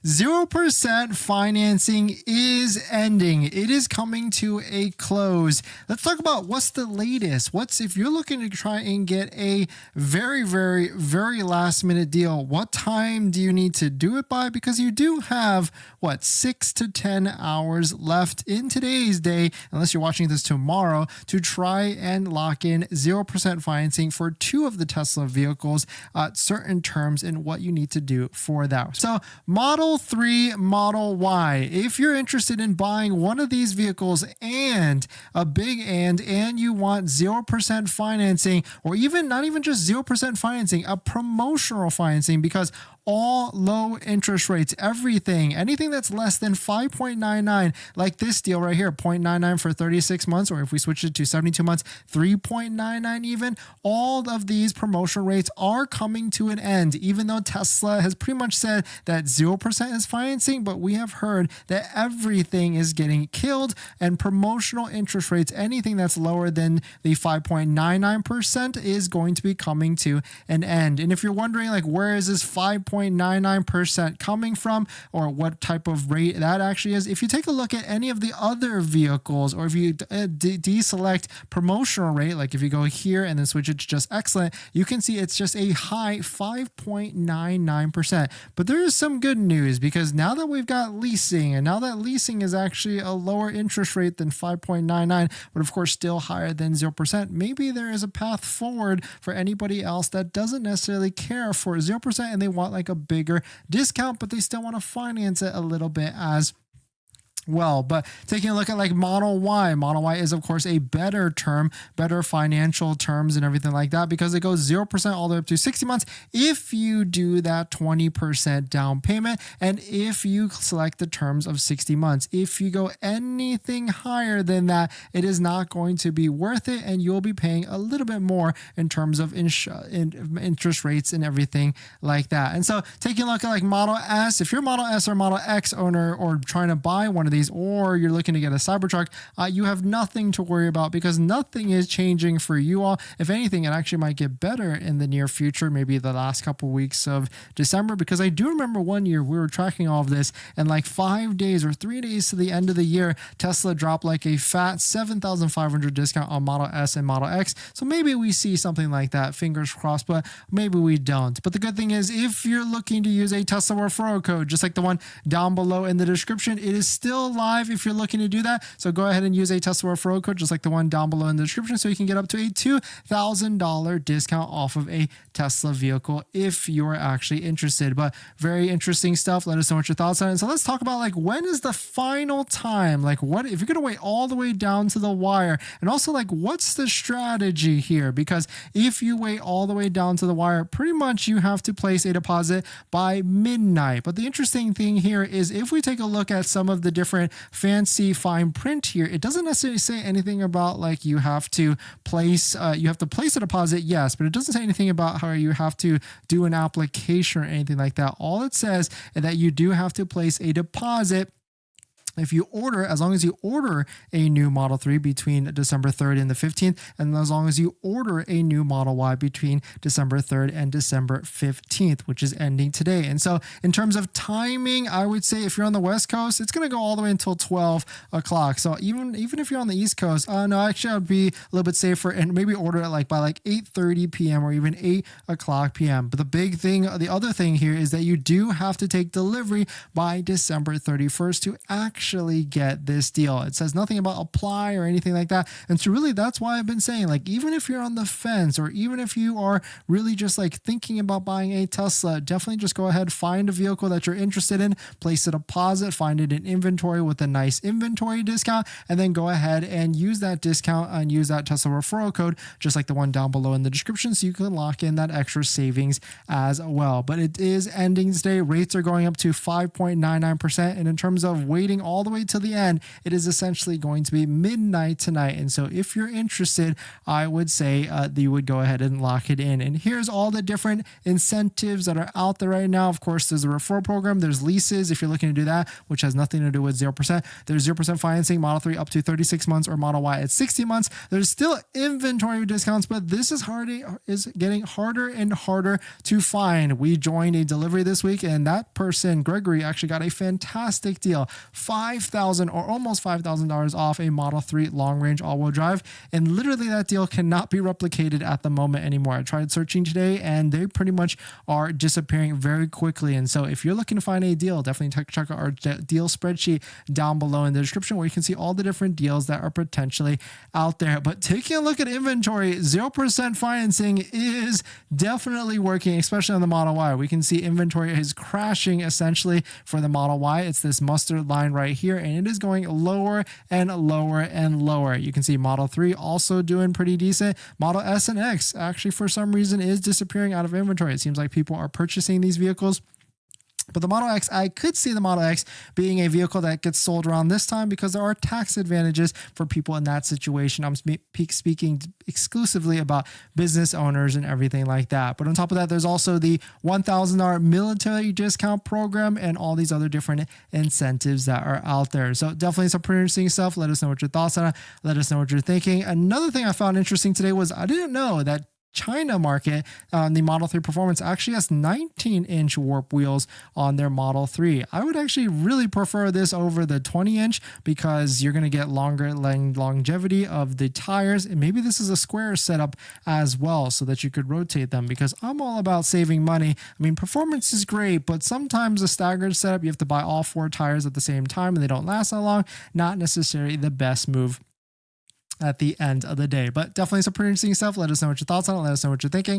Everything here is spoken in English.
0% financing is ending. It is coming to a close. Let's talk about what's the latest. If you're looking to try and get a very, very, very last minute deal, what time do you need to do it by? Because you do have 6 to 10 hours left in today's day, unless you're watching this tomorrow, to try and lock in 0% financing for 2 of the Tesla vehicles at certain terms and what you need to do for that. So Model 3, Model Y, if you're interested in buying one of these vehicles and a big and you want 0% financing, or even not even just 0% financing, a promotional financing, because all low interest rates, anything that's less than 5.99, like this deal right here, 0.99 for 36 months, or if we switch it to 72 months, 3.99 even, all of these promotional rates are coming to an end, even though Tesla has pretty much said that 0% is financing, but we have heard that everything is getting killed, and promotional interest rates, anything that's lower than the 5.99% is going to be coming to an end. And if you're wondering, where is this 5.99% coming from, or what type of rate that actually is, if you take a look at any of the other vehicles, or if you deselect promotional rate, like if you go here and then switch it to just excellent, you can see it's just a high 5.99%. But there is some good news, because now that we've got leasing, and now that leasing is actually a lower interest rate than 5.99, but of course still higher than 0%, maybe there is a path forward for anybody else that doesn't necessarily care for 0% and they want a bigger discount, but they still want to finance it a little bit as well. But taking a look at Model Y is of course a better financial terms and everything like that, because it goes 0% all the way up to 60 months if you do that 20% down payment, and if you select the terms of 60 months. If you go anything higher than that, it is not going to be worth it, and you'll be paying a little bit more in terms of interest rates and everything like that. And so taking a look at Model S, if you're Model S or Model X owner, or trying to buy one of these, or you're looking to get a Cybertruck, you have nothing to worry about, because nothing is changing for you all. If anything, it actually might get better in the near future, maybe the last couple weeks of December, because I do remember one year we were tracking all of this, and 5 days or 3 days to the end of the year, Tesla dropped a fat 7,500 discount on Model S and Model X. So maybe we see something like that, fingers crossed, but maybe we don't. But the good thing is, if you're looking to use a Tesla referral code, just like the one down below in the description, it is still live if you're looking to do that. So go ahead and use a Tesla referral code, just like the one down below in the description, so you can get up to a $2,000 discount off of a Tesla vehicle if you're actually interested. But very interesting stuff. Let us know what your thoughts are. And so let's talk about when is the final time? What if you're going to wait all the way down to the wire? And also what's the strategy here? Because if you wait all the way down to the wire, pretty much you have to place a deposit by midnight. But the interesting thing here is, if we take a look at some of the different fancy fine print here, it doesn't necessarily say anything about you have to place a deposit, yes, but it doesn't say anything about how you have to do an application or anything like that. All it says is that you do have to place a deposit if you order, as long as you order a new Model 3 between December 3rd and the 15th, and as long as you order a new Model Y between December 3rd and December 15th, which is ending today. And so in terms of timing, I would say if you're on the West Coast, it's going to go all the way until 12 o'clock. So even if you're on the East Coast, no, actually I'd be a little bit safer and maybe order it by 8:30 p.m. or even 8 o'clock p.m. But the other thing here is that you do have to take delivery by December 31st to actually get this deal. It says nothing about apply or anything like that. And so really, that's why I've been saying, even if you're on the fence, or even if you are really just thinking about buying a Tesla, definitely just go ahead, find a vehicle that you're interested in, place a deposit, find it in inventory with a nice inventory discount, and then go ahead and use that discount and use that Tesla referral code, just like the one down below in the description, so you can lock in that extra savings as well. But it is ending today. Rates are going up to 5.99%. And in terms of waiting all the way till the end, it is essentially going to be midnight tonight. And so if you're interested, I would say that you would go ahead and lock it in. And here's all the different incentives that are out there right now. Of course, there's a referral program. There's leases if you're looking to do that, which has nothing to do with 0%. There's 0% financing, Model 3 up to 36 months or Model Y at 60 months. There's still inventory discounts, but this is getting harder and harder to find. We joined a delivery this week, and that person, Gregory, actually got a fantastic deal, $5,000 or almost $5,000 off a Model 3 long-range all-wheel drive, and literally that deal cannot be replicated at the moment anymore. I tried searching today, and they pretty much are disappearing very quickly. And so if you're looking to find a deal, definitely check out our deal spreadsheet down below in the description, where you can see all the different deals that are potentially out there. But taking a look at inventory, 0% financing is definitely working, especially on the Model Y. We can see inventory is crashing essentially for the Model Y. It's this mustard line right here, and it is going lower and lower and lower. You can see Model 3 also doing pretty decent. Model S and X actually for some reason is disappearing out of inventory. It seems like people are purchasing these vehicles. But the Model X, I could see the Model X being a vehicle that gets sold around this time because there are tax advantages for people in that situation. I'm speaking exclusively about business owners and everything like that. But on top of that, there's also the $1,000 military discount program and all these other different incentives that are out there. So definitely some pretty interesting stuff. Let us know what your thoughts on it. Let us know what you're thinking. Another thing I found interesting today was I didn't know that China market on the Model 3 Performance actually has 19-inch warp wheels on their Model 3. I would actually really prefer this over the 20-inch because you're going to get longer longevity of the tires, and maybe this is a square setup as well so that you could rotate them, because I'm all about saving money. I mean, performance is great, but sometimes a staggered setup, you have to buy all 4 tires at the same time and they don't last that long. Not necessarily the best move at the end of the day. But definitely some pretty interesting stuff. Let us know what your thoughts on it. Let us know what you're thinking.